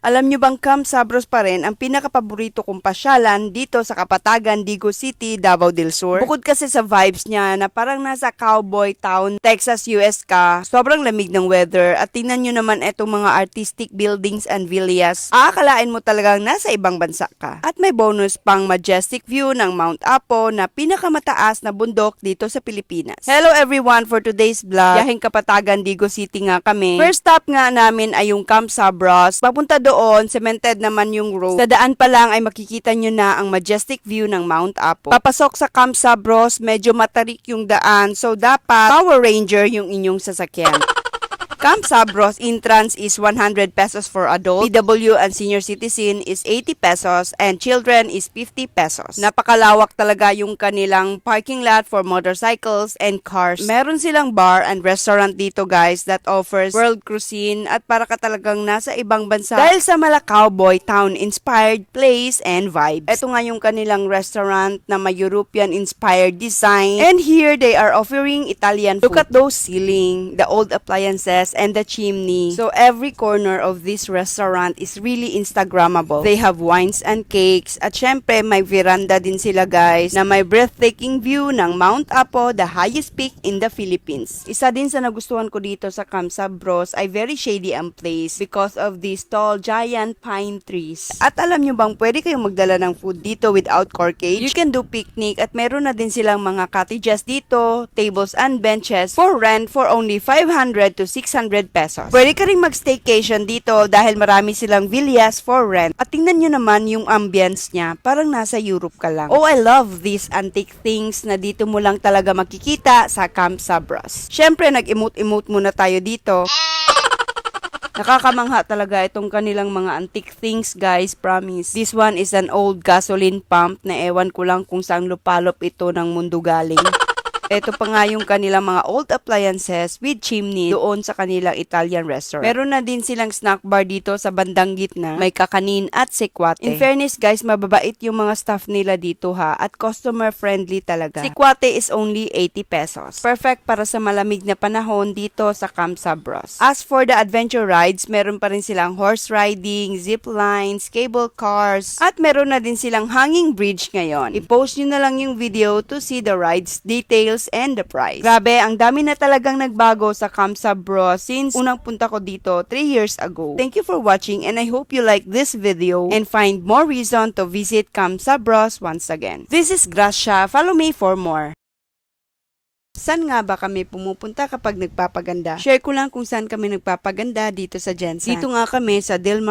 Alam nyo bang Camp Sabros pa rin ang pinakapaborito kong pasyalan dito sa Kapatagan, Digo City, Davao del Sur? Bukod kasi sa vibes niya na parang nasa cowboy town, Texas, US ka, sobrang lamig ng weather at tingnan nyo naman etong mga artistic buildings and villas. Aakalain mo talagang nasa ibang bansa ka. At may bonus pang majestic view ng Mount Apo na pinakamataas na bundok dito sa Pilipinas. Hello everyone, for today's vlog, Yahing Kapatagan, Digo City nga kami. First stop nga namin ay yung Camp Sabros. Papunta doon, cemented naman yung road. Sa daan pa lang ay makikita nyo na ang majestic view ng Mount Apo. Papasok sa Camp Sabros, medyo matarik yung daan, so dapat Power Ranger yung inyong sasakyan. Camp Sabros entrance is 100 pesos for adult, PW and senior citizen is 80 pesos, and children is 50 pesos. Napakalawak talaga yung kanilang parking lot for motorcycles and cars. Meron silang bar and restaurant dito guys that offers world cuisine at para ka talagang nasa ibang bansa dahil sa mala cowboy town inspired place and vibes. Ito nga yung kanilang restaurant na may European inspired design, and here they are offering Italian food. Look at those ceiling, the old appliances, and the chimney. So every corner of this restaurant is really Instagrammable. They have wines and cakes at syempre may veranda din sila guys na may breathtaking view ng Mount Apo, the highest peak in the Philippines. Isa din sa nagustuhan ko dito sa Camp Sabros ay very shady ang place because of these tall giant pine trees. At alam nyo bang pwede kayong magdala ng food dito without corkage? You can do picnic at meron na din silang mga cottages dito, tables and benches for rent for only 500 to 600 pesos. Pwede ka rin mag-staycation dito dahil marami silang villas for rent. At tingnan nyo naman yung ambience niya, parang nasa Europe ka lang. Oh, I love these antique things na dito mo lang talaga makikita sa Camp Sabros. Syempre, nag-emote-emote muna tayo dito. Nakakamangha talaga itong kanilang mga antique things guys, promise. This one is an old gasoline pump na ewan ko lang kung saan lupalop ito ng mundo galing. Ito pa nga yung kanilang mga old appliances with chimney doon sa kanilang Italian restaurant. Meron na din silang snack bar dito sa bandang gitna. May kakanin at sikwate. In fairness guys, mababait yung mga staff nila dito ha at customer friendly talaga. Sikwate is only 80 pesos. Perfect para sa malamig na panahon dito sa Camp Sabros. As for the adventure rides, meron pa rin silang horse riding, zip lines, cable cars, at meron na din silang hanging bridge ngayon. I-post nyo na lang yung video to see the rides details and the price. Grabe, ang dami na talagang nagbago sa Camp Sabros since unang punta ko dito 3 years ago. Thank you for watching and I hope you like this video and find more reason to visit Camp Sabros once again. This is Gracia. Follow me for more. Saan nga ba kami pumupunta kapag nagpapaganda? Share ko lang kung saan kami nagpapaganda dito sa Jensen. Dito nga kami sa Del